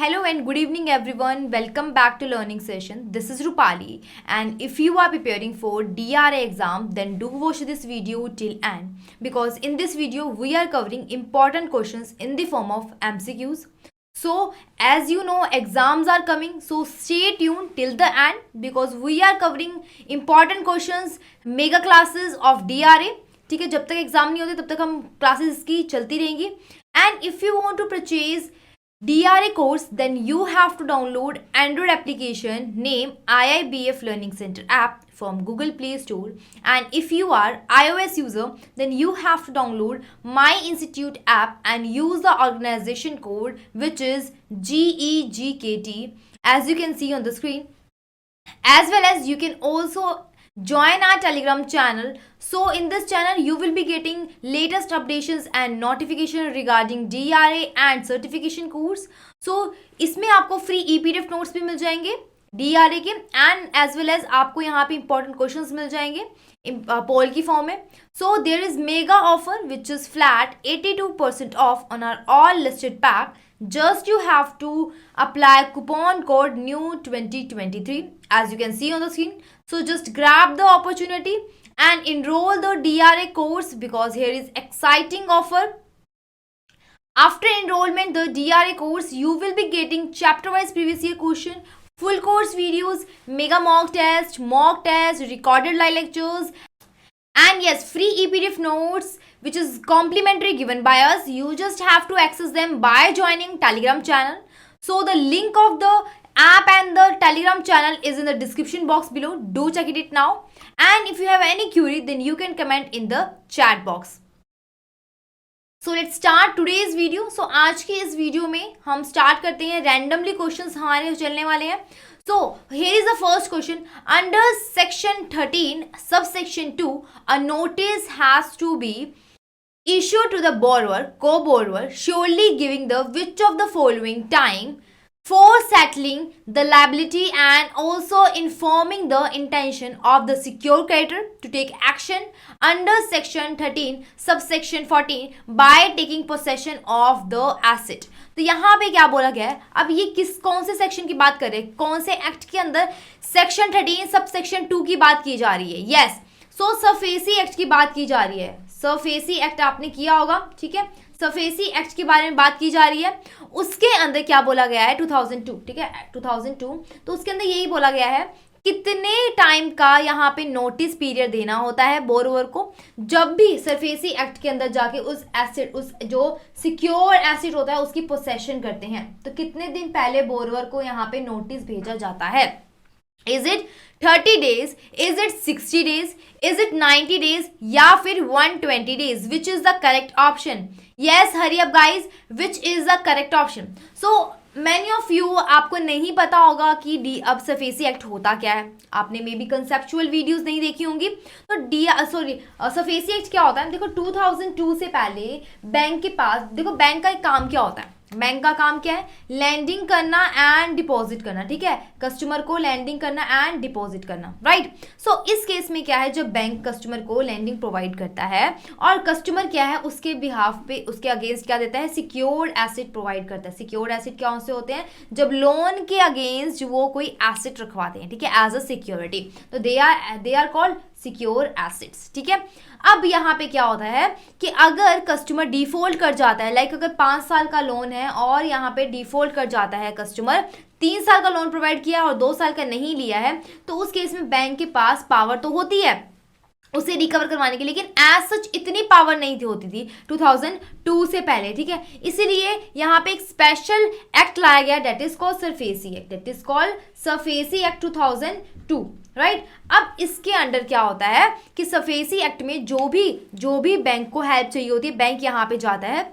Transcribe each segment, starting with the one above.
Hello and good evening everyone. Welcome back to learning session. This is Rupali, and if you are preparing for DRA exam then do watch this video till end, because in this video we are covering important questions in the form of MCQs. So as you know exams are coming, so stay tuned till the end because we are covering important questions, mega classes of DRA. ठीक है, जब तक exam नहीं होते तब तक हम classes की चलती रहेंगी. And if you want to purchase DRA course, then you have to download Android application named IIBF Learning Center app from Google Play Store. And if you are iOS user, then you have to download My Institute app and use the organization code which is GEGKT, as you can see on the screen. As well as you can also join our Telegram channel. So in this channel you will be getting latest updates and notification regarding DRA and certification course. So इसमें आपको free EPDF notes भी मिल जाएंगे DRA के, and as well as आपको यहाँ पे important questions मिल जाएंगे poll की फॉर्म में. So there is mega offer which is flat 82% off on our all listed pack. Just you have to apply coupon code new 2023 as you can see on the screen. So just grab the opportunity and enroll the DRA course because here is exciting offer. After enrollment the DRA course you will be getting chapter wise previous year question, full course videos, mega mock test, recorded live lectures, and yes, free EPDF notes which is complimentary given by us. You just have to access them by joining Telegram channel. So the link of the app and the Telegram channel is in the description box below. Do check it now. And if you have any query then you can comment in the chat box. So let's start today's video. So आज की इस video में हम start करते हैं. Randomly questions हमारे चलने वाले हैं. So here is the first question. Under section 13 subsection 2 a notice has to be issued to the borrower, co-borrower, surely giving the which of the following time for settling the liability and also informing the intention of the secured creditor to take action under section 13 subsection 14 by taking possession of the asset. तो यहाँ पे क्या बोला गया है, अब ये कौन से सेक्शन की बात कर रहे हैं, कौन से एक्ट के अंदर सेक्शन 13 सब सेक्शन 2 की बात की जा रही है. यस, सो सरफेसी एक्ट की बात की जा रही है. सरफेसी एक्ट आपने किया होगा, ठीक है. सरफेसी एक्ट के बारे में बात की जा रही है. उसके अंदर क्या बोला गया है 2002, ठीक है 2002. तो उसके अंदर यही बोला गया है कितने टाइम का यहाँ पे नोटिस पीरियड देना होता है बोरोवर को जब भी सरफेसी एक्ट के अंदर जाके उस एसेट, उस जो सिक्योर एसेट होता है उसकी पोसेशन करते हैं. तो कितने दिन पहले बोरोवर को यहाँ पे नोटिस भेजा जाता है. Is it 30 days? Is it 60 days? Is it 90 days? या फिर 120 days? Which is the correct option? Yes, hurry up guys. Which is the correct option? So many of you आपको नहीं पता होगा कि अब सरफेसी एक्ट होता क्या है. आपने मे बी कंसेप्चुअल वीडियोस नहीं देखी होंगी. तो सरफेसी एक्ट क्या होता है. देखो 2002 से पहले बैंक के पास, देखो बैंक का एक काम क्या होता है. बैंक का काम क्या है, लैंडिंग करना एंड डिपॉजिट करना. ठीक है, कस्टमर को लैंडिंग करना एंड डिपॉजिट करना. राइट. सो इस केस में क्या है, जब बैंक कस्टमर को लैंडिंग प्रोवाइड करता है और कस्टमर क्या है उसके बिहाफ पे उसके अगेंस्ट क्या देता है, सिक्योर्ड एसेट प्रोवाइड करता है. सिक्योर्ड एसेट क्या से होते हैं, जब लोन के अगेंस्ट वो कोई एसेट रखवाते हैं, ठीक है, एज अ सिक्योरिटी. तो they are called secure assets. ठीक है. अब यहाँ पे क्या होता है कि अगर कस्टमर डिफॉल्ट कर जाता है, लाइक अगर 5 साल का लोन है और यहाँ पे डिफॉल्ट कर जाता है कस्टमर, 3 साल का लोन प्रोवाइड किया और 2 साल का नहीं लिया है, तो उस केस में बैंक के पास पावर तो होती है उसे रिकवर करवाने की, लेकिन एज सच इतनी पावर नहीं होती थी 2002 से पहले. ठीक है, इसीलिए यहाँ पे एक स्पेशल एक्ट लाया गया, that is called SARFAESI act. That is called SARFAESI act 2002. Right. अब इसके अंडर क्या होता है कि सरफेसी एक्ट में जो भी बैंक को हेल्प चाहिए होती है, बैंक यहाँ पे जाता है.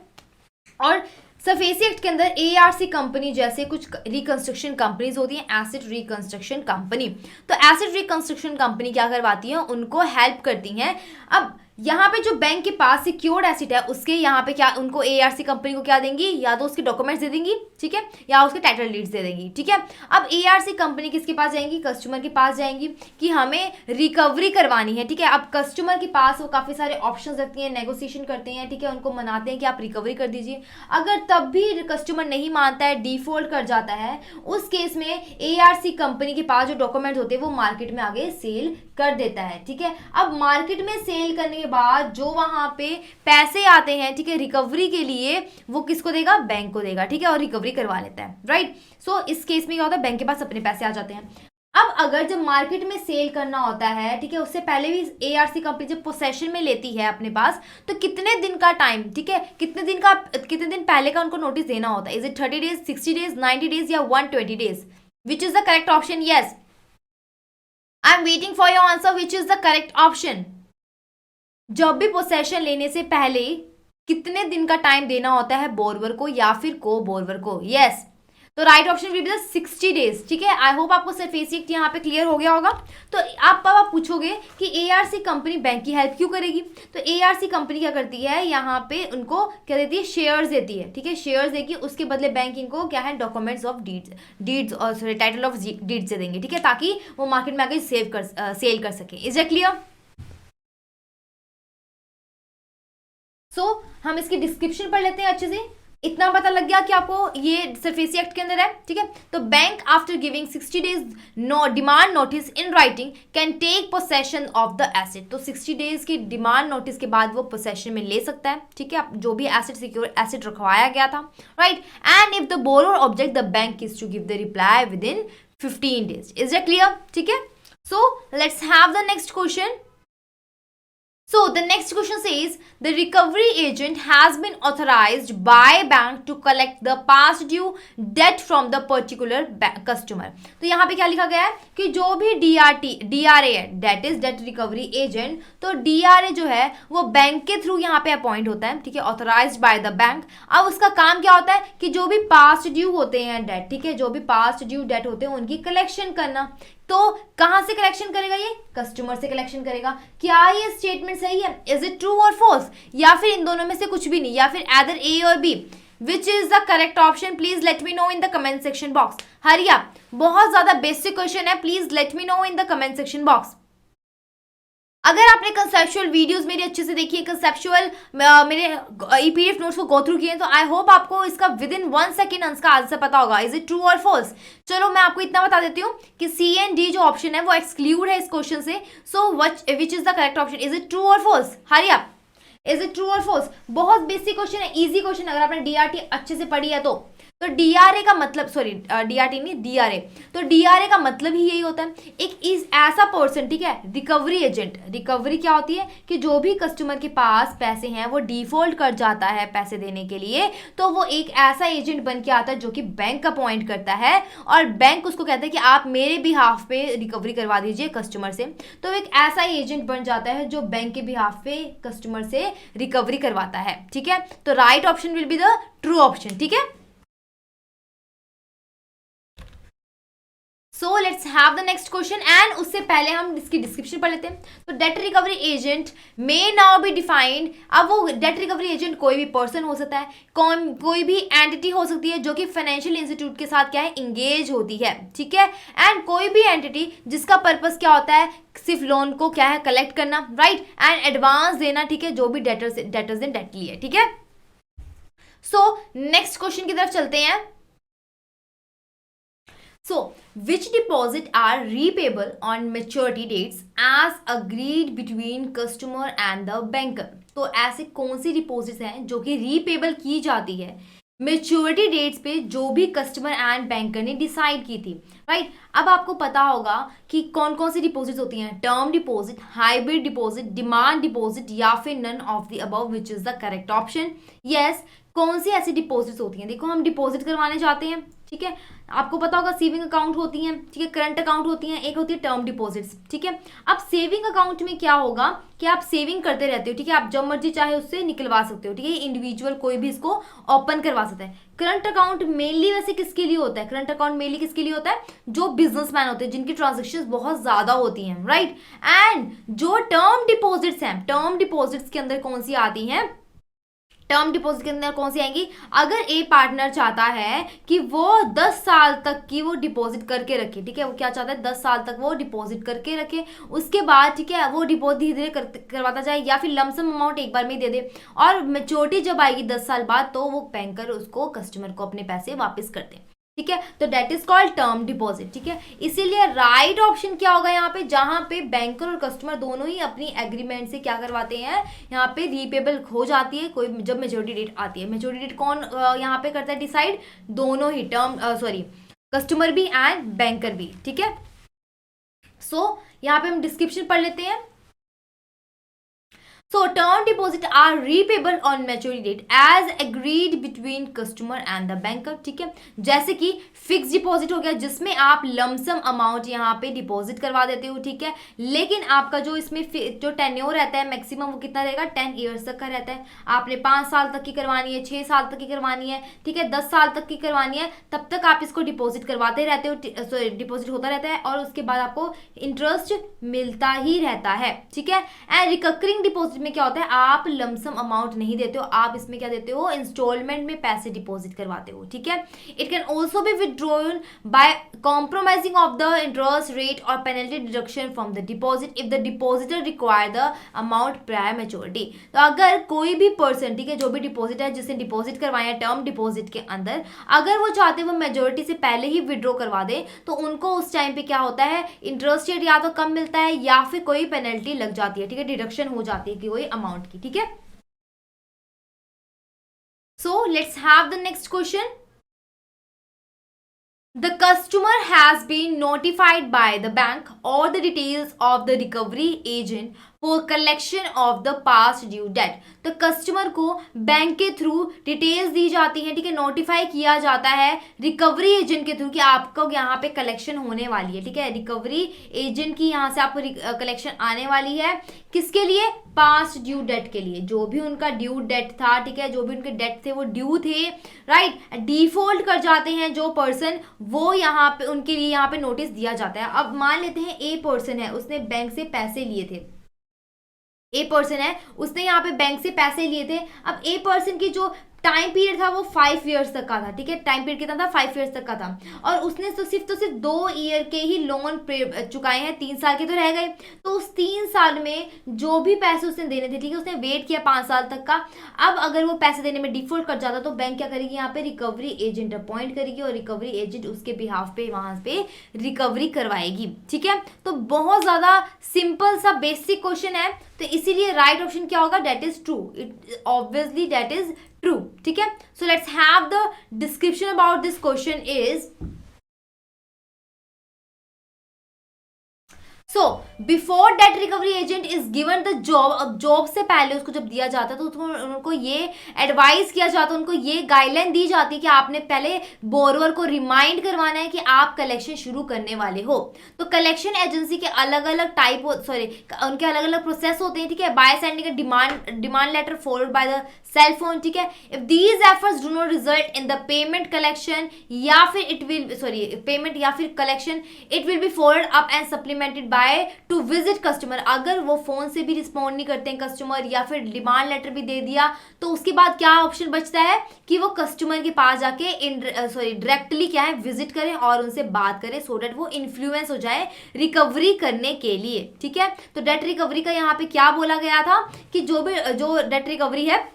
और सरफेसी एक्ट के अंदर ARC कंपनी जैसे कुछ रिकंस्ट्रक्शन कंपनीज होती हैं, एसेट रिकंस्ट्रक्शन कंपनी. तो एसेट रिकंस्ट्रक्शन कंपनी क्या करवाती है, उनको हेल्प करती हैं. अब यहाँ पे जो बैंक के पास सिक्योर्ड एसेट है उसके यहाँ पे क्या उनको एआरसी कंपनी को क्या देंगी, या तो उसके डॉक्यूमेंट्स दे देंगी, ठीक है, या उसके टाइटल डीड्स दे देंगी, ठीक है। अब एआरसी कंपनी किसके पास जाएंगी, कस्टमर के पास जाएंगी कि हमें रिकवरी करवानी है, ठीक है। अब कस्टमर के पास वो काफ़ी सारे ऑप्शन रखती हैं, नेगोशिएशन करते हैं, ठीक है, उनको मनाते हैं कि आप रिकवरी कर दीजिए। अगर तब भी कस्टमर नहीं मानता है, डिफॉल्ट कर जाता है, उस केस में एआरसी कंपनी के पास जो डॉक्यूमेंट होते हैं वो मार्केट में आगे सेल कर देता है, ठीक है। अब मार्केट में सेल करने के बाद जो वहां पे पैसे आते हैं, ठीक है, रिकवरी के लिए, वो किसको देगा, बैंक को देगा, ठीक है, और रिकवरी करवा लेता है, राइट। सो इस केस में क्या होता है, बैंक के पास अपने पैसे आ जाते हैं। अब अगर जब मार्केट में सेल करना होता है, ठीक है, उससे पहले भी एआरसी कंपनी जब पोसेशन में लेती है अपने पास, तो कितने दिन का टाइम, ठीक है, कितने दिन पहले का उनको नोटिस देना होता है। Is it 30 days, 60 days, 90 days या 120 days? Which is the correct option? Yes, I am waiting for your answer. Which is the correct option? जब भी पोसेशन लेने से पहले कितने दिन का टाइम देना होता है बोरवर को या फिर को बोरवर को? यस, तो right option will be the 60 days, ठीक है। आई होप आपको सरफेस यहाँ पे क्लियर हो गया होगा। तो आप पूछोगे कि एआरसी कंपनी बैंक की हेल्प क्यों करेगी, तो एआरसी कंपनी क्या करती है, यहाँ पे उनको क्या देती है, शेयर्स देती है, ठीक है, शेयर्स देगी, उसके बदले बैंक इनको क्या है, डॉक्यूमेंट्स ऑफ डीड्स और सॉरी टाइटल ऑफ डीड्स से देंगे, ठीक है, ताकि वो मार्केट में आगे सेल कर सके। Is it clear? सो हम इसकी डिस्क्रिप्शन पढ़ लेते हैं अच्छे से। इतना पता लग गया कि आपको ये सरफेसी एक्ट के अंदर है, ठीक है। तो bank after giving 60 days demand notice in writing can take possession of the asset. तो 60 डेज की डिमांड नोटिस के बाद वो पोसेशन में ले सकता है, ठीक है, जो भी एसेट सिक्योर एसेट रखवाया गया था, right. And if the borrower object, the bank is to give the reply within 15 days. Is it clear? ठीक है। So let's have the next question. So the next question says the recovery agent has been authorized by bank to collect the past due debt from the particular customer. तो यहाँ पे क्या लिखा गया है कि जो भी DRA है, that is debt recovery agent, तो DRA जो है वो बैंक के थ्रू यहाँ पे अपॉइंट होता है, ठीक है, ऑथराइज्ड बाय द बैंक. अब उसका काम क्या होता है कि जो भी पास्ट ड्यू होते हैं डेट, ठीक है, जो भी पास्ट ड्यू डेट होते हैं उनकी कलेक्शन करना. तो कहां से कलेक्शन करेगा? ये कस्टमर से कलेक्शन करेगा. क्या ये स्टेटमेंट सही है? इज इट ट्रू और फॉल्स, या फिर इन दोनों में से कुछ भी नहीं, या फिर एदर ए और B? Which is the correct option? Please let me know in the comment section box. Hurry up, बहुत ज्यादा बेसिक क्वेश्चन है, please let me know in the comment section box. अगर आपने कंसेप्चुअल वीडियोस मेरी अच्छे से देखी है, कंसेप्चुअल मेरे ईपीडीएफ नोट्स को गो थ्रू किए, तो आई होप आपको इसका विद इन 1 सेकेंड आंसर का आंसर पता होगा. इज इट ट्रू और फॉल्स? चलो मैं आपको इतना बता देती हूँ कि सी एंड डी जो ऑप्शन है वो एक्सक्लूड है इस क्वेश्चन से. So which is the correct option? Is it true और false? Hurry up. Is it true और फॉल्स? बहुत बेसिक क्वेश्चन है, इजी क्वेश्चन. अगर आपने डीआरटी अच्छे से पढ़ी है तो डीआरए का मतलब, सॉरी डीआरटी नहीं, डीआरए, तो डीआरए का मतलब ही यही होता है, एक इज ऐसा पर्सन, ठीक है, रिकवरी एजेंट. रिकवरी क्या होती है कि जो भी कस्टमर के पास पैसे हैं वो डिफॉल्ट कर जाता है पैसे देने के लिए, तो वो एक ऐसा एजेंट बन के आता है जो कि बैंक अपॉइंट करता है, और बैंक उसको कहता है कि आप मेरे बिहाफ पे रिकवरी करवा दीजिए कस्टमर से. तो एक ऐसा एजेंट बन जाता है जो बैंक के बिहाफ पे कस्टमर से रिकवरी करवाता है, ठीक है. तो right option will be the true option, ठीक है. So let's have the next question, and उससे पहले हम इसकी डिस्क्रिप्शन पढ़ लेते हैं. तो date recovery agent may now be defined. अब वो डेट रिकवरी एजेंट कोई भी पर्सन हो सकता है, कोई भी एंटिटी हो सकती है जो कि फाइनेंशियल इंस्टीट्यूट के साथ क्या है, इंगेज होती है, ठीक है, एंड कोई भी एंटिटी जिसका पर्पस क्या होता है, सिर्फ लोन को क्या है, कलेक्ट करना, राइट, एंड एडवांस देना, ठीक है, जो भी डेटर्स ने डेट ली है, ठीक है. सो नेक्स्ट क्वेश्चन की तरफ चलते हैं. So, which deposit are repayable on maturity dates as agreed between customer and the banker? तो ऐसे कौन सी डिपॉजिट्स हैं जो कि रीपेबल की जाती है मेच्योरिटी डेट्स पे जो भी कस्टमर एंड बैंकर ने डिसाइड की थी, राइट. अब आपको पता होगा कि कौन कौन सी डिपॉजिट्स होती हैं. Term deposit, hybrid deposit, demand deposit, या फिर none of the above. Which is the correct option? Yes, कौन सी ऐसी डिपॉजिट्स होती हैं? देखो, हम डिपॉजिट करवाने जाते हैं, ठीक है, आपको पता होगा सेविंग अकाउंट होती हैं, ठीक है, करंट अकाउंट होती हैं, एक होती है टर्म डिपॉजिट्स, ठीक है. अब सेविंग अकाउंट में क्या होगा कि आप सेविंग करते रहते हो, ठीक है, आप जब मर्जी चाहे उससे निकलवा सकते हो, ठीक है, इंडिविजुअल कोई भी इसको ओपन करवा सकता है. करंट अकाउंट मेनली वैसे किसके लिए होता है? करंट अकाउंट मेनली किसके लिए होता है? जो बिजनेसमैन होते हैं, जिनकी ट्रांजेक्शन्स बहुत ज्यादा होती हैं, राइट। एंड जो टर्म डिपॉजिट्स हैं, टर्म डिपॉजिट्स के अंदर कौन सी आती हैं? टर्म डिपॉजिट के अंदर कौन सी आएंगी? अगर ए पार्टनर चाहता है कि वो 10 साल तक की वो डिपॉजिट करके रखे, ठीक है, वो क्या चाहता है? 10 साल तक वो डिपॉजिट करके रखे, उसके बाद ठीक है वो डिपॉजिट धीरे धीरे करवाता जाए, या फिर लमसम अमाउंट एक बार में दे दे, और मेच्योरिटी जब आएगी 10 साल बाद तो वो बैंकर उसको, कस्टमर को अपने पैसे वापस कर दे, ठीक है। तो that is called term deposit, ठीक है। इसीलिए राइट ऑप्शन क्या होगा यहाँ पे? जहां पे बैंकर और कस्टमर दोनों ही अपनी एग्रीमेंट से क्या करवाते हैं, यहाँ पे रीपेबल हो जाती है कोई, जब मेच्योरिटी डेट आती है। मेच्योरिटी डेट कौन यहाँ पे करता है डिसाइड? दोनों ही, कस्टमर भी एंड बैंकर भी, ठीक है। सो यहाँ पे हम डिस्क्रिप्शन पढ़ लेते हैं। So term deposit are repayable on maturity date as agreed between customer and the banker, ठीक है। जैसे कि फिक्स डिपॉजिट हो गया, जिसमें आप लमसम अमाउंट यहाँ पे डिपॉजिट करवा देते हो, ठीक है, लेकिन आपका जो इसमें जो टेन्योर रहता है मैक्सिमम वो कितना रहेगा? 10 ईयर्स तक का रहता है। आपने 5 साल तक की करवानी है, 6 साल तक की करवानी है, ठीक है, 10 साल तक की करवानी है, तब तक आप इसको डिपॉजिट करवाते रहते हो, डिपॉजिट होता रहता है, और उसके बाद आपको इंटरेस्ट मिलता ही रहता है, ठीक है। एंड रिकरिंग डिपॉजिट में क्या होता है? आप लमसम अमाउंट नहीं देते हो, आप इसमें क्या देते हो? इंस्टॉलमेंट में पैसे डिपॉजिट करवाते हो, ठीक है। It can also be withdrawn by compromising of the interest rate और penalty deduction from the deposit if the depositor require the amount prior maturity. तो अगर कोई भी पर्सन, ठीक है, जो भी डिपॉजिट है, जिसने डिपॉजिट करवाया टर्म डिपॉजिट के अंदर, अगर वो चाहते वो मेजोरिटी से पहले ही विड्रॉ करवा दे, तो उनको उस टाइम पे क्या होता है? इंटरेस्ट रेट या तो कम मिलता है या फिर कोई पेनल्टी लग जाती है, ठीक है, डिडक्शन हो जाती है कि कोई अमाउंट की, ठीक है। So let's have the next question. The customer has been notified by the bank or the details of the recovery agent for collection of the past due debt। तो कस्टमर को बैंक के through details दी जाती है, ठीक है, notify किया जाता है रिकवरी एजेंट के थ्रू कि आपको यहाँ पे कलेक्शन होने वाली है, ठीक है। रिकवरी एजेंट की यहाँ से आपको कलेक्शन आने वाली है, किसके लिए? पास्ट ड्यू डेट के लिए। जो भी उनका ड्यू डेट था, ठीक है, जो भी उनके डेट थे वो ड्यू थे, राइट, डिफॉल्ट कर जाते हैं जो पर्सन, वो यहाँ पे उनके लिए यहाँ पे नोटिस दिया जाता है। अब मान लेते हैं ए पर्सन है, उसने बैंक से पैसे लिए थे, ए पर्सन है, उसने यहाँ पे बैंक से पैसे लिए थे। अब ए पर्सन की जो टाइम पीरियड था वो 5 ईयर्स तक का था, ठीक है, टाइम पीरियड कितना था? 5 ईयर्स तक का था, और उसने तो सिर्फ 2 ईयर के ही लोन चुकाए हैं, 3 साल के तो रह गए। तो उस 3 साल में जो भी पैसे उसने देने थे, ठीक है, उसने वेट किया 5 साल तक का। अब अगर वो पैसे देने में डिफॉल्ट कर जाता तो बैंक क्या करेगी? यहाँ पे रिकवरी एजेंट अपॉइंट करेगी, और रिकवरी एजेंट उसके बिहाफ पे वहां पे रिकवरी करवाएगी, ठीक है। तो बहुत ज्यादा सिंपल सा बेसिक क्वेश्चन है, तो इसीलिए राइट ऑप्शन क्या होगा? That is true, it obviously that is true, ठीक है। So let's have the description about this question is, so before debt recovery agent is given the job. अब job से पहले उसको जब दिया जाता है तो उनको ये एडवाइस किया जाता है, उनको ये गाइडलाइन दी जाती है कि आपने पहले बोरोवर को रिमाइंड करवाना है कि आप कलेक्शन शुरू करने वाले हो। तो कलेक्शन एजेंसी के अलग अलग टाइप, उनके अलग अलग प्रोसेस होते हैं, ठीक है। By sending demand letter followed by the cell phone, ठीक है। If these efforts do not result in the payment collection या फिर पेमेंट या फिर collection, it will be followed up and supplemented by to visit customer. अगर वो phone से भी रिस्पॉन्ड नहीं करते हैं कस्टमर, या फिर डिमांड लेटर भी दे दिया, तो उसके बाद क्या ऑप्शन बचता है कि वो कस्टमर के पास जाके डायरेक्टली क्या है, विजिट करें और उनसे बात करें, सो डेट वो इन्फ्लुएंस हो जाए रिकवरी करने के लिए, ठीक है। तो डेट रिकवरी का यहाँ पे क्या बोला गया था कि जो डेट रिकवरी है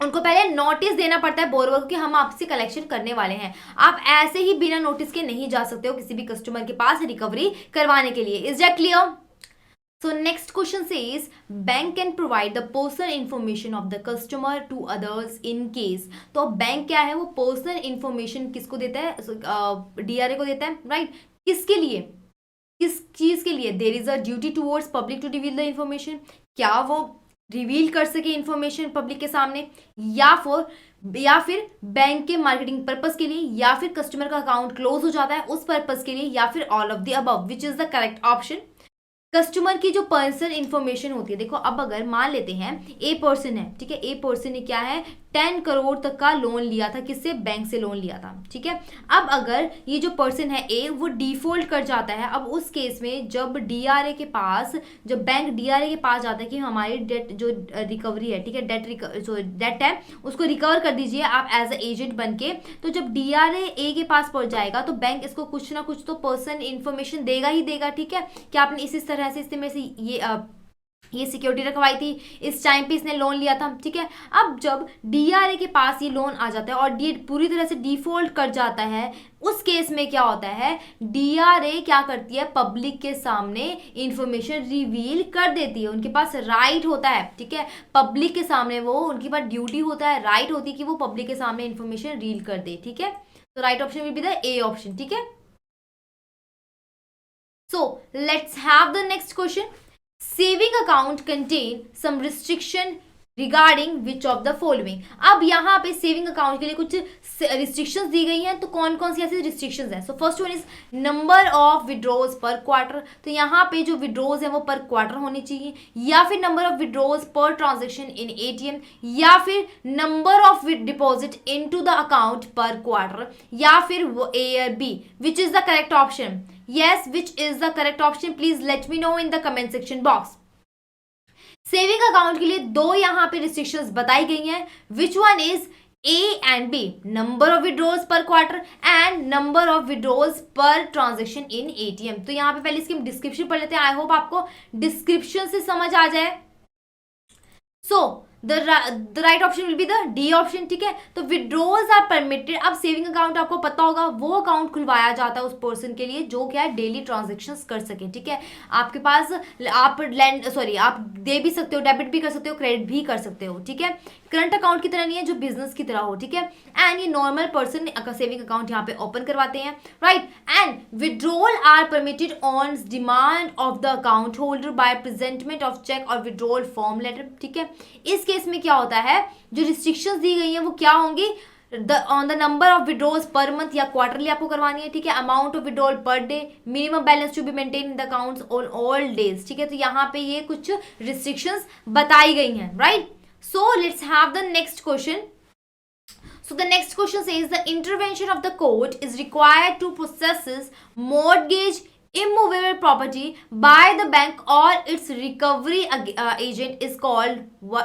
उनको पहले नोटिस देना पड़ता है बोरोवर को कि हम आपसे कलेक्शन करने वाले हैं। आप ऐसे ही बिना नोटिस के नहीं जा सकते हो किसी भी कस्टमर के पास रिकवरी करवाने के लिए। Is that clear? So next question says bank can provide the personal information of the customer to others in case। तो बैंक क्या है? वो पर्सनल इंफॉर्मेशन किसको देता है? डीआरए को देता है, राइट। किसके लिए? किस चीज के लिए? There is a duty towards public to reveal the information. क्या वो रिवील कर सके इंफॉर्मेशन पब्लिक के सामने, या फिर बैंक के मार्केटिंग पर्पस के लिए, या फिर कस्टमर का अकाउंट क्लोज हो जाता है उस पर्पस के लिए, या फिर all of the above. Which is the correct option? Customer की जो पर्सनल इंफॉर्मेशन होती है, देखो अब अगर मान लेते हैं ए पर्सन है, ठीक है, ए पर्सन ने क्या है 10 करोड़ तक का लोन लिया था, किससे? बैंक से लोन लिया था, ठीक है। अब अगर ये जो पर्सन है ए, वो डिफॉल्ट कर जाता है, अब उस केस में जब डीआरए के पास, जब बैंक डीआरए के पास जाता है कि हमारी डेट जो रिकवरी है, ठीक है, डेट है उसको रिकवर कर दीजिए आप एज ए एजेंट बन के, तो जब डीआरए ए के पास पहुंच जाएगा तो बैंक इसको कुछ ना कुछ तो पर्सन इन्फॉर्मेशन देगा ही देगा, ठीक है, कि आपने इस तरह से इसमें से ये सिक्योरिटी रखवाई थी, इस टाइम पे इसने लोन लिया था, ठीक है। अब जब डीआरए के पास ये लोन आ जाता है और ये पूरी तरह से डिफॉल्ट कर जाता है, उस केस में क्या होता है, डीआरए क्या करती है, पब्लिक के सामने इंफॉर्मेशन रिवील कर देती है। उनके पास राइट होता है, ठीक है, पब्लिक के सामने वो, उनके पास ड्यूटी होता है, राइट होती है कि वो पब्लिक के सामने इंफॉर्मेशन रील कर दे, ठीक है। तो right option will be the A option, ठीक है। So let's have the next question. Saving account contain some restriction regarding which of the following. अब यहाँ पे सेविंग अकाउंट के लिए कुछ रिस्ट्रिक्शंस दी गई हैं, तो कौन कौन सी ऐसी रिस्ट्रिक्शंस हैं? So first one is number of withdraws पर क्वार्टर, तो यहाँ पे जो विड्रॉज है वो पर क्वार्टर होनी चाहिए, या फिर number of withdraws per transaction in ATM, या फिर number of deposit into the account per quarter, या फिर ए और B. Which is the correct option? Yes, which is the correct option? Please let me know in the comment section box. Saving account के लिए दो यहाँ पे restrictions बताई गई हैं. Which one is A and B, number of withdrawals per quarter and number of withdrawals per transaction in ATM. तो यहाँ पे पहले इसकी डिस्क्रिप्शन पढ़ लेते हैं. आई होप आपको डिस्क्रिप्शन से समझ आ जाए. So the right option will be the D option. ठीक है, तो विड्रॉल्स आर परमिटेड. अब सेविंग अकाउंट आपको पता होगा वो अकाउंट खुलवाया जाता है उस पर्सन के लिए जो क्या है डेली ट्रांजेक्शन्स कर सके. ठीक है, आपके पास आप आप दे भी सकते हो, डेबिट भी कर सकते हो, क्रेडिट भी कर सकते हो. ठीक है, करंट अकाउंट की तरह नहीं है जो बिजनेस की तरह हो. ठीक है, एंड ये नॉर्मल पर्सन सेविंग अकाउंट यहाँ पे ओपन करवाते हैं. Right, and withdrawal are permitted on demand of the account holder by presentment of cheque और विड्रॉल फॉर्म लेटर. ठीक है, इस केस में क्या होता है, जो रिस्ट्रिक्शंस दी गई हैं वो क्या होंगी, on the number of withdrawals per month या क्वार्टरली आपको करवानी है. ठीक है, amount of withdrawal per day, minimum balance to be maintain in the accounts on all days. ठीक है, तो यहाँ पे ये कुछ रिस्ट्रिक्शंस बताई गई हैं. Right, so let's have the next question. So the next question says the intervention of the court is required to possess mortgage immovable property by the bank or its recovery agent is called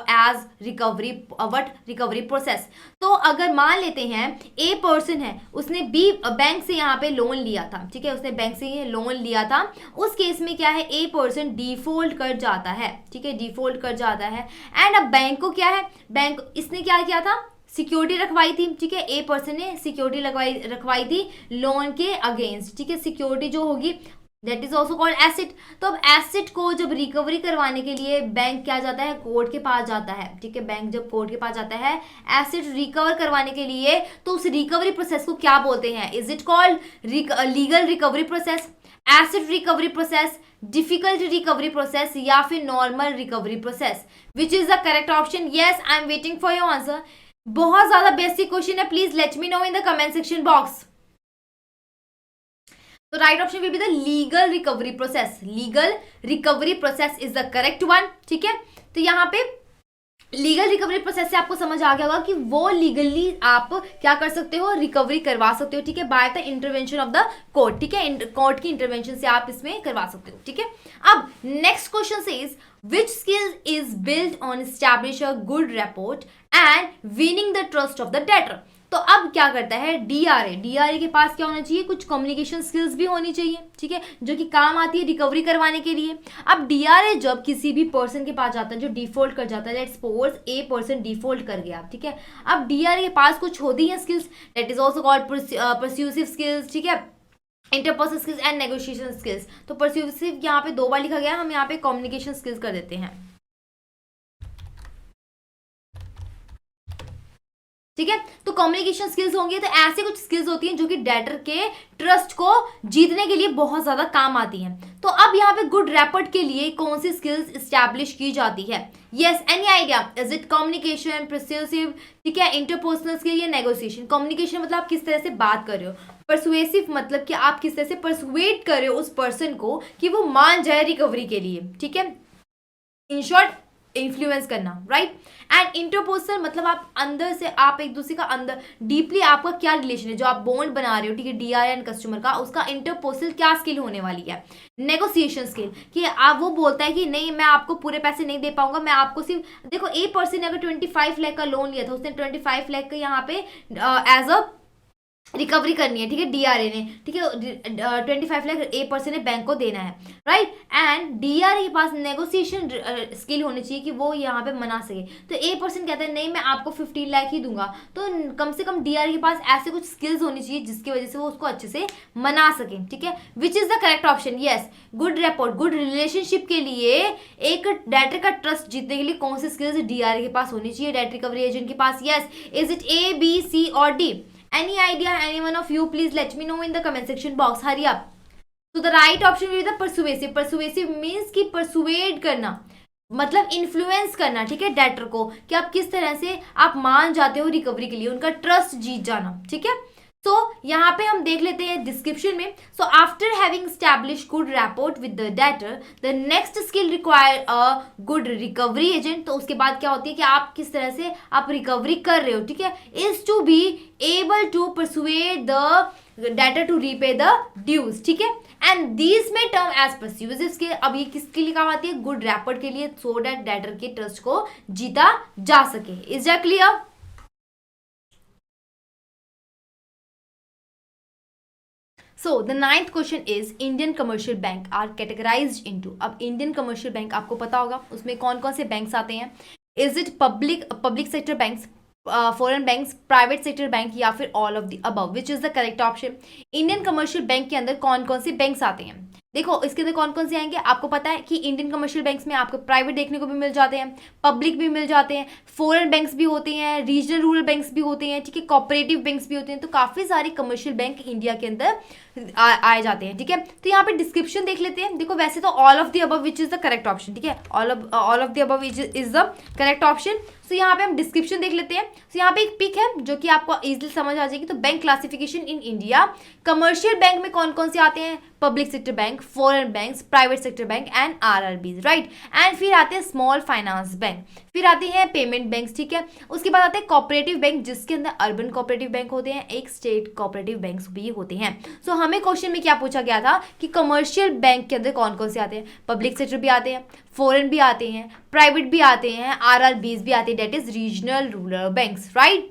as recovery process. तो अगर मान लेते हैं a person है, उसने B bank से यहाँ पे लोन लिया था. ठीक है, उसने बैंक से ये लोन लिया था. उस केस में क्या है, ए पर्सन डिफॉल्ट कर जाता है. ठीक है, डिफॉल्ट कर जाता है एंड अब बैंक को क्या है, बैंक इसने क्या किया था, सिक्योरिटी रखवाई थी. ठीक है, ए पर्सन ने सिक्योरिटी रखवाई थी लोन के अगेंस्ट. ठीक है, सिक्योरिटी जो होगी that is also called asset. तो अब एसेट को जब रिकवरी करवाने के लिए बैंक क्या जाता है, कोर्ट के पास जाता है. ठीक है, बैंक जब कोर्ट के पास जाता है एसेट रिकवर करवाने के लिए, तो उस रिकवरी प्रोसेस को क्या बोलते हैं, is it called legal recovery process, asset recovery process, difficult recovery process, या फिर normal recovery process. Which is the correct option? Yes, I am waiting for your answer. बहुत ज्यादा बेसिक क्वेश्चन है, please let me know in the comment section box. तो right option will be the legal recovery process. Legal recovery process is the correct one. ठीक है, तो यहाँ पे legal recovery process से आपको समझ आ गया होगा कि वो लीगली आप क्या कर सकते हो, रिकवरी करवा सकते हो. ठीक है, by the intervention of the court. ठीक है, कोर्ट की इंटरवेंशन से आप इसमें करवा सकते हो. ठीक है, अब next question says which skill is built on establish a good rapport and winning the trust of the debtor. तो अब क्या करता है डीआरए के पास क्या होना चाहिए, कुछ कम्युनिकेशन स्किल्स भी होनी चाहिए. ठीक है, जो कि काम आती है रिकवरी करवाने के लिए. अब डीआरए जब किसी भी पर्सन के पास जाता है जो डिफॉल्ट कर जाता है, let's suppose a person default कर गया. ठीक है, अब डीआरए के पास कुछ होती हैं skills, that is also called persuasive skills. ठीक है, interpersonal skills and negotiation skills. तो परस्यूसिव यहाँ पे 2 बार लिखा गया, हम यहाँ पे कम्युनिकेशन स्किल्स कर देते हैं. ठीक है, तो कम्युनिकेशन स्किल्स होंगे. तो ऐसे कुछ स्किल्स होती हैं जो कि डेटर के ट्रस्ट को जीतने के लिए बहुत ज्यादा काम आती हैं. तो अब यहाँ पे गुड रैपर्ट के लिए कौन सी स्किल्स इस्टेब्लिश की जाती है? Yes, any idea? Is it communication, persuasive, ठीक है, इंटरपर्सनल स्किल या नेगोशिएशन? कम्युनिकेशन मतलब आप किस तरह से बात कर रहे हो, परसुएसिव मतलब कि आप किस तरह से परसुएट कर रहे हो उस पर्सन को कि वो मान जाए रिकवरी के लिए. ठीक है, इन शॉर्ट इन्फ्लुएंस करना, राइट। एंड इंटरपर्सनल मतलब आप अंदर से, आप एक दूसरे का अंदर डीपली आपका क्या रिलेशन है, जो आप बॉन्ड बना रहे हो, ठीक है, डीआर एंड कस्टमर का, उसका इंटरपर्सनल क्या स्किल होने वाली है। नेगोशिएशन स्किल, कि आप वो बोलता है कि नहीं मैं आपको पूरे पैसे नहीं दे पाऊंगा, मैं आपको सिर्फ, देखो ए पर्सन ने अगर 25 लाख का लोन लिया था, उसने 25 लाख का यहाँ पे एज अ रिकवरी करनी है, ठीक है, डीआरए ने, ठीक है, 25 लाख ए पर्सन ने बैंक को देना है, राइट। एंड डीआरए के पास नेगोशिएशन स्किल होनी चाहिए कि वो यहाँ पे मना सके। तो ए पर्सन कहता है नहीं मैं आपको 15 लाख ही दूंगा, तो कम से कम डीआरए के पास ऐसे कुछ स्किल्स होनी चाहिए जिसकी वजह से वो उसको अच्छे से मना सके, ठीक है। विच is the correct option, yes, good rapport, good relationship के लिए एक डेटर का ट्रस्ट जीतने के लिए कौन सी स्किल्स डीआरए के पास होनी चाहिए, डेट रिकवरी एजेंट के पास, yes. Is it A, B, C और D? Any idea, any one of you, please let me know in the comment section box. Hurry up. So the right option will be the persuasive. Persuasive means कि persuade करना, मतलब influence करना, ठीक है, debtor को, कि आप किस तरह से आप मान जाते हो रिकवरी के लिए, उनका ट्रस्ट जीत जाना, ठीक है। तो यहाँ पे हम देख लेते हैं डिस्क्रिप्शन में। So after having establish good rapport with the debtor, the next skill require a good recovery agent. तो उसके बाद क्या होती है कि आप किस तरह से आप रिकवरी कर रहे हो, ठीक है, is to be able to persuade the debtor to repay the dues, ठीक है। एंड दीज में टर्म एज परस्यूसिव स्किल, अब ये किसके लिए काम आती है, गुड रैपोर्ट के लिए, सो दैट डेटर के ट्रस्ट को जीता जा सके। Is that clear? So the ninth question is Indian commercial bank are categorized into, अब Indian commercial bank आपको पता होगा उसमें कौन कौन से बैंक्स आते हैं। Is it public sector banks, foreign banks, private sector bank, या फिर all of the above? Which is the correct option? Indian commercial bank के अंदर कौन कौन से बैंक्स आते हैं? देखो इसके अंदर कौन कौन से आएंगे, आपको पता है कि इंडियन कमर्शियल बैंक्स में आपको प्राइवेट देखने को भी मिल जाते हैं, पब्लिक भी मिल जाते हैं, फॉरेन बैंक्स भी होते हैं, रीजनल रूरल बैंक्स भी होते हैं, ठीक है, कोऑपरेटिव बैंक्स भी होते हैं। तो काफ़ी सारे कमर्शियल बैंक इंडिया के अंदर आए जाते हैं, ठीक है। तो यहाँ पे डिस्क्रिप्शन देख लेते हैं। देखो वैसे तो all of the above which is the correct option, ठीक है, all of the above is the correct option. तो यहाँ पे हम डिस्क्रिप्शन देख लेते हैं। तो यहाँ पे एक पिक है जो कि आपको इजीली समझ आ जाएगी। तो bank classification in India, commercial bank में कौन कौन से आते हैं, public sector bank, foreign banks, private sector bank and RRBs, right. And फिर आते हैं स्मॉल फाइनेंस बैंक, फिर आते हैं पेमेंट बैंक्स, ठीक है। उसके बाद आते हैं कोऑपरेटिव बैंक जिसके अंदर अर्बन कोऑपरेटिव बैंक होते हैं, एक स्टेट कोऑपरेटिव बैंक्स भी होते हैं। सो हमें क्वेश्चन में क्या पूछा गया था कि कमर्शियल बैंक के अंदर कौन कौन से आते हैं, पब्लिक सेक्टर भी आते हैं, फॉरेन भी आते हैं, प्राइवेट भी आते हैं, आरआरबीज भी आते हैं, that is regional rural banks, right.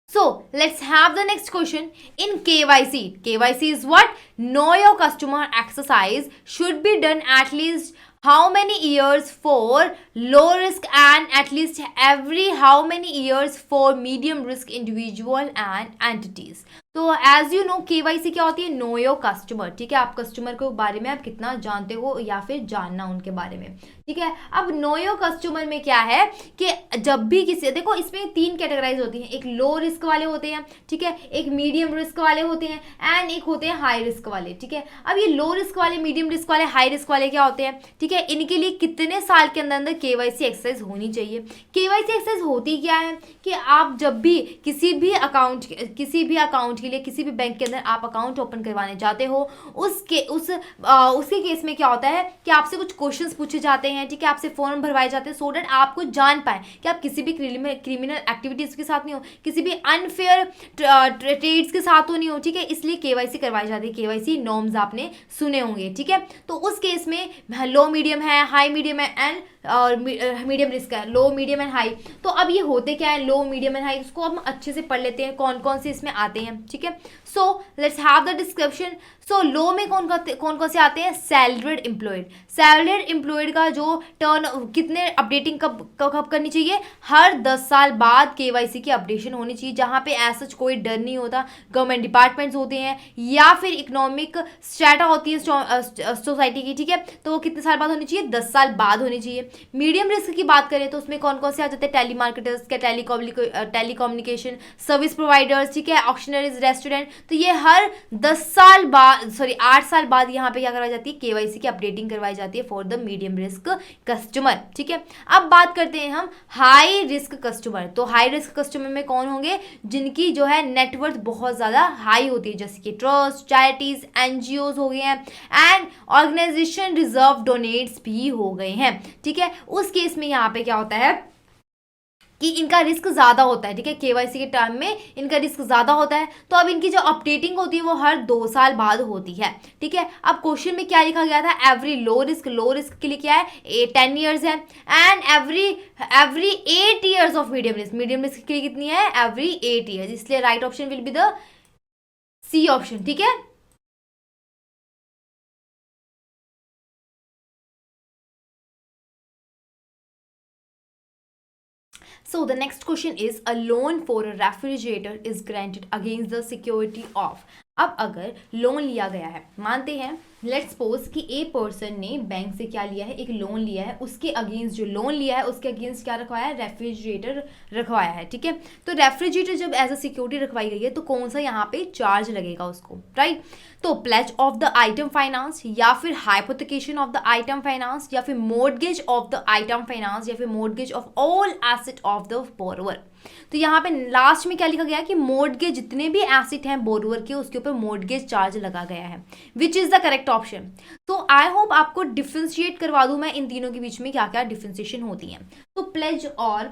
So let's have the next question. In KYC, KYC is what? Know your customer exercise should be done at least how many years for low risk and at least every how many years for medium risk individual and entities. तो as you know KYC क्या होती है, know your customer, ठीक है, आप customer के बारे में आप कितना जानते हो या फिर जानना उनके बारे में, ठीक है। अब नो योर कस्टमर में क्या है कि जब भी किसी, देखो इसमें 3 कैटेगराइज होती हैं, एक लो रिस्क वाले होते हैं, ठीक है, एक मीडियम रिस्क वाले होते हैं एंड एक होते हैं हाई रिस्क वाले, ठीक है। अब ये लो रिस्क वाले, मीडियम रिस्क वाले, हाई रिस्क वाले क्या होते हैं, ठीक है, इनके लिए कितने साल के अंदर अंदर केवाईसी एक्सरसाइज होनी चाहिए। केवाईसी एक्सरसाइज होती क्या है कि आप जब भी किसी भी अकाउंट के लिए किसी भी बैंक के अंदर आप अकाउंट ओपन करवाने चाहते हो, उसके केस में क्या होता है कि आपसे कुछ क्वेश्चंस पूछे जाते हैं, ठीक है, आपसे फॉर्म भरवाए जाते हैं, सो दैट आपको जान पाए कि आप किसी भी क्रिमिनल एक्टिविटीज के साथ नहीं हो, किसी भी अनफेयर ट्रेड्स के साथ तो नहीं हो, ठीक है, इसलिए केवाईसी करवाई जाती है। केवाईसी नॉर्म्स आपने सुने होंगे, ठीक है। तो उस केस में लो मीडियम है, हाई मीडियम है एंड और मीडियम रिस्क है, लो मीडियम एंड हाई। तो अब ये होते क्या है, लो मीडियम एंड हाई, उसको हम अच्छे से पढ़ लेते हैं कौन कौन से इसमें आते हैं, ठीक है। So let's have the description. So लो में कौन कौन से आते हैं, सैलरीड एम्प्लॉयड। सैलरीड एम्प्लॉयड का जो टर्न कितने अपडेटिंग कब करनी चाहिए, हर 10 साल बाद केवाईसी की अपडेशन होनी चाहिए, जहाँ पे ऐसा कोई डर नहीं होता। गवर्नमेंट डिपार्टमेंट्स होते हैं या फिर इकोनॉमिक स्ट्रेटा होती है सोसाइटी की, ठीक है, तो वो कितने साल बाद होनी चाहिए, 10 साल बाद होनी चाहिए। मीडियम रिस्क की बात करें तो उसमें कौन कौन से आ जाते हैं, telemarketers, telecommunication service providers, ठीक है, ऑक्शनरीज, रेस्टोरेंट, तो ये हर 10 साल बाद, सॉरी 8 साल बाद यहाँ पे क्या करवाई जाती है, केवाईसी की अपडेटिंग करवाई जाती है for the medium risk customer. ठीक है, अब बात करते हैं हम हाई रिस्क कस्टमर। तो हाई रिस्क कस्टमर में कौन होंगे, जिनकी जो है नेटवर्थ बहुत ज़्यादा हाई होती है, जैसे कि ट्रस्ट, चैरिटीज, एनजीओज हो गए हैं, एंड ऑर्गेनाइजेशन रिजर्व डोनेट्स भी हो गए हैं। ठीक है, उस केस में यहाँ पे क्या होता है कि इनका रिस्क ज़्यादा होता है। ठीक है, केवाईसी के टाइम में इनका रिस्क ज़्यादा होता है, तो अब इनकी जो अपडेटिंग होती है वो हर 2 साल बाद होती है। ठीक है, अब क्वेश्चन में क्या लिखा गया था, एवरी लो रिस्क के लिए क्या है 10 ईयर्स है, and every 8 years of medium risk के लिए कितनी है, एवरी 8 ईयर्स, इसलिए right option will be the C option. ठीक है, so the next question is a loan for a refrigerator is granted against the security of। अब अगर loan लिया गया है, मानते हैं लेट्स सपोज कि ए पर्सन ने बैंक से क्या लिया है, एक लोन लिया है, उसके अगेंस्ट जो लोन लिया है उसके अगेंस्ट क्या रखवाया है, रेफ्रिजरेटर रखवाया है। ठीक है, तो रेफ्रिजरेटर जब एज अ सिक्योरिटी रखवाई गई है तो कौन सा यहाँ पे चार्ज लगेगा उसको, राइट। तो pledge of the item finance, या फिर hypothecation of the item finance, या फिर mortgage of the item finance, या फिर mortgage of all asset of the borrower. तो यहाँ पे लास्ट में क्या लिखा गया कि मोर्टगेज जितने भी एसेट हैं बोरोवर के उसके ऊपर मोर्टगेज चार्ज लगा गया है, विच इज द करेक्ट ऑप्शन। तो आई होप आपको डिफ्रेंशिएट करवा दूं मैं इन तीनों के बीच में क्या क्या डिफ्रेंशिएशन होती है। तो प्लेज और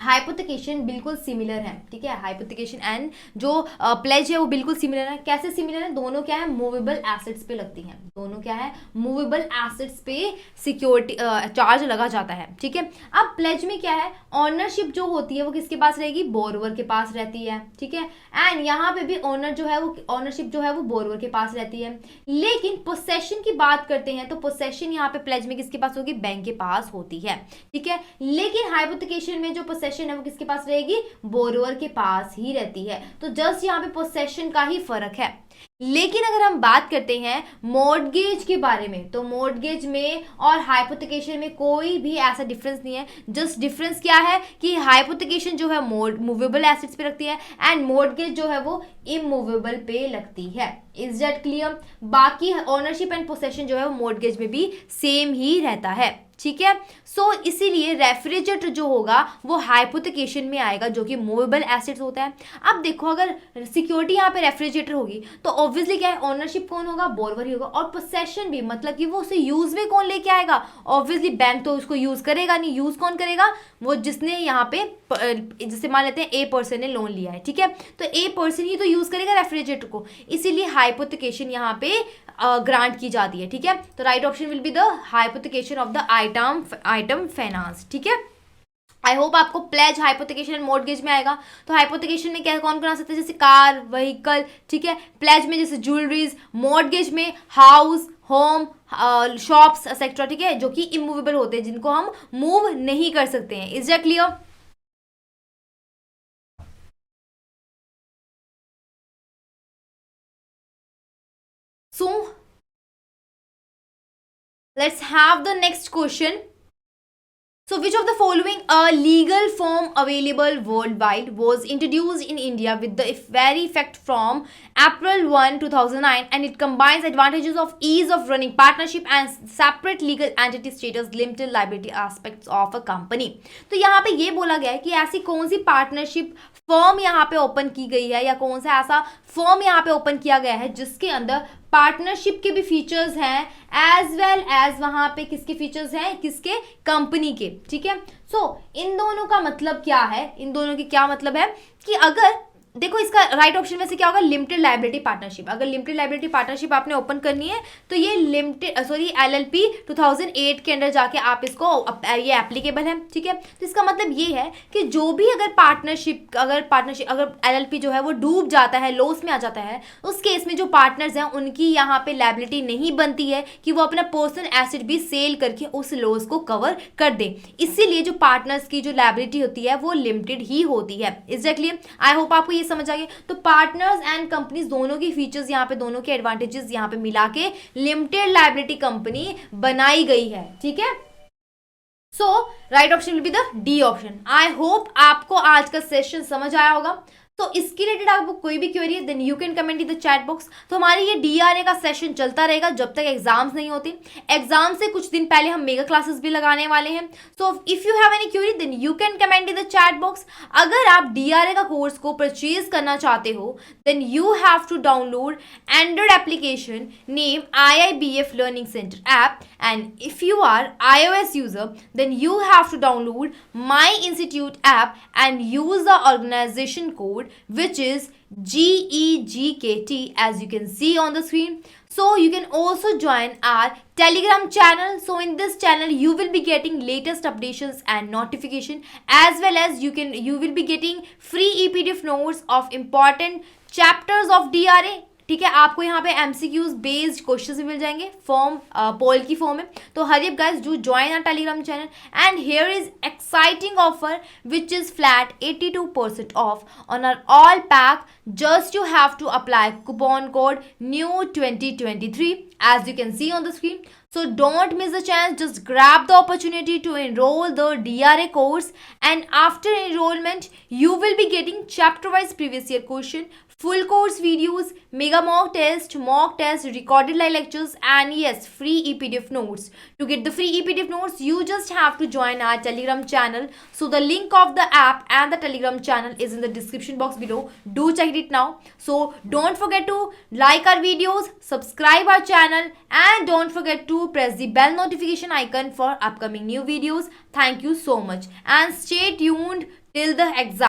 हाइपोथिकेशन बिल्कुल सिमिलर है। ठीक है, हाइपोथिकेशन एंड जो प्लेज है वो बिल्कुल सिमिलर है। कैसे सिमिलर है, दोनों क्या है, मूवेबल एसेट्स पे लगती हैं, दोनों क्या है, मूवेबल एसेट्स पे सिक्योरिटी चार्ज लगा जाता है। ठीक है, अब प्लेज में क्या है, ऑनरशिप जो होती है वो किसके पास रहेगी, बोरोवर के पास रहती है। ठीक है, एंड यहाँ पे भी ऑनर जो है वो ऑनरशिप जो है वो बोरोवर के पास रहती है। लेकिन पोसेशन की बात करते हैं तो पोसेशन यहाँ पे प्लेज में किसके पास होगी, बैंक के पास होती है। ठीक है, लेकिन हाइपोथिकेशन में जो पोसेशन है वो किसके पास रहेगी, बोरोवर के पास ही रहती है। तो जस्ट यहाँ पे पोसेशन का ही फर्क है। लेकिन अगर हम बात करते हैं मॉर्टगेज के बारे में, तो मॉर्टगेज में और हाइपोथिकेशन में कोई भी ऐसा डिफरेंस नहीं है। जस्ट डिफरेंस क्या है कि हाइपोथिकेशन जो है मूवेबल एसेट्स पे रखती है एंड मॉर्टगेज जो है वो इमूवेबल पे लगती है। Is that clear. बाकी ओनरशिप एंड पोसेशन जो है वो मॉर्टगेज में भी सेम ही रहता है। ठीक है, सो इसीलिए रेफ्रिजरेटर जो होगा वो हाइपोथिकेशन में आएगा जो कि मूवेबल एसेट्स होता है। अब देखो अगर सिक्योरिटी यहाँ पे रेफ्रिजरेटर होगी तो ऑब्वियसली क्या है, ओनरशिप कौन होगा, बोरोवर ही होगा, और पोसेशन भी मतलब कि वो उसे यूज में कौन लेके आएगा, ऑब्वियसली बैंक तो उसको यूज करेगा नहीं। यूज कौन करेगा, वो जिसने यहाँ पे जैसे मान लेते हैं ए पर्सन ने लोन लिया है। ठीक है, तो ए पर्सन ही तो यूज करेगा रेफ्रिजरेटर को, इसीलिए हाइपोथिकेशन यहाँ पे ग्रांट की जाती है। ठीक है, तो right option will be the hypothecation of the item finance. ठीक है, आई होप आपको प्लेज, हाइपोथिकेशन एंड मॉर्टगेज में आएगा। तो हाइपोथिकेशन में क्या कौन कौन आ सकते हैं, जैसे कार, व्हीकल। ठीक है, प्लेज में जैसे ज्वेलरीज, मॉर्टगेज में हाउस, होम, शॉप्स एक्सेट्रा। ठीक है, जो कि इमूवेबल होते हैं, जिनको हम मूव नहीं कर सकते हैं। Is that clear. So let's have the next question. So which of the following a legal form available worldwide was introduced in India with the very effect from April 1, 2009, and it combines advantages of ease of running partnership and separate legal entity status, limited liability aspects of a company. तो यहाँ पे ये बोला गया है कि ऐसी कौन सी पार्टनरशिप फर्म यहाँ पे ओपन की गई है या कौन सा ऐसा फर्म यहाँ पे ओपन किया गया है जिसके अंदर पार्टनरशिप के भी फीचर्स हैं एज वेल एज वहां पे किसके फीचर्स हैं, किसके, कंपनी के। ठीक है, सो इन दोनों का मतलब क्या है, इन दोनों की क्या मतलब है कि अगर देखो इसका राइट ऑप्शन में से क्या होगा, लिमिटेड लायबिलिटी पार्टनरशिप। अगर लिमिटेड लायबिलिटी पार्टनरशिप आपने ओपन करनी है तो ये LLP 2008 के अंदर जाके आप इसको ये एप्लीकेबल है। ठीक है, तो इसका मतलब ये है कि जो भी अगर पार्टनरशिप अगर LLP जो है वो डूब जाता है, लॉस में आ जाता है, उस केस में जो पार्टनर्स हैं उनकी यहाँ पे लायबिलिटी नहीं बनती है कि वो अपना पर्सनल एसेट भी सेल करके उस लॉस को कवर कर दे। इसीलिए जो पार्टनर्स की जो लायबिलिटी होती है वो लिमिटेड ही होती है। एग्जैक्टली, आई होप आपको समझ आ गया। तो पार्टनर्स एंड कंपनीज दोनों की फीचर्स यहाँ पे, दोनों के एडवांटेजेस यहाँ पे मिला के लिमिटेड लायबिलिटी कंपनी बनाई गई है। ठीक है, so right option will be the D option. I hope आपको आज का सेशन समझ आया होगा। तो इसके रिलेटेड आपको कोई भी क्वेरी है then you can comment in the chat box. तो हमारी ये डीआरए का सेशन चलता रहेगा जब तक एग्जाम्स नहीं होते। एग्जाम से कुछ दिन पहले हम मेगा क्लासेस भी लगाने वाले हैं। So if you have any query then you can comment in the chat box. अगर आप डीआरए का कोर्स को परचेज करना चाहते हो then you have to download Android application name IIBF Learning Center app, and if you are iOS user then you have to download My Institute app and use the organization code which is GEGKT as you can see on the screen. So you can also join our Telegram channel. So in this channel you will be getting latest updates and notification, as well as you will be getting free EPDF notes of important chapters of DRA। ठीक है, आपको यहाँ पे MCQs based questions भी मिल जाएंगे form पोल की form में। तो hurry up guys do join our Telegram channel and here is exciting offer which is flat 82% off on our all pack. Just you have to apply coupon code NEW2023 as you can see on the screen. So don't miss the chance, just grab the opportunity to enroll the DRA course, and after enrollment you will be getting chapter wise previous year question, full course videos, mega mock test, recorded live lectures, and yes, free EPDF notes. To get the free EPDF notes you just have to join our Telegram channel. So the link of the app and the Telegram channel is in the description box below. Do check it now. So don't forget to like our videos, subscribe our channel, and don't forget to press the bell notification icon for upcoming new videos. Thank you so much and stay tuned till the exam.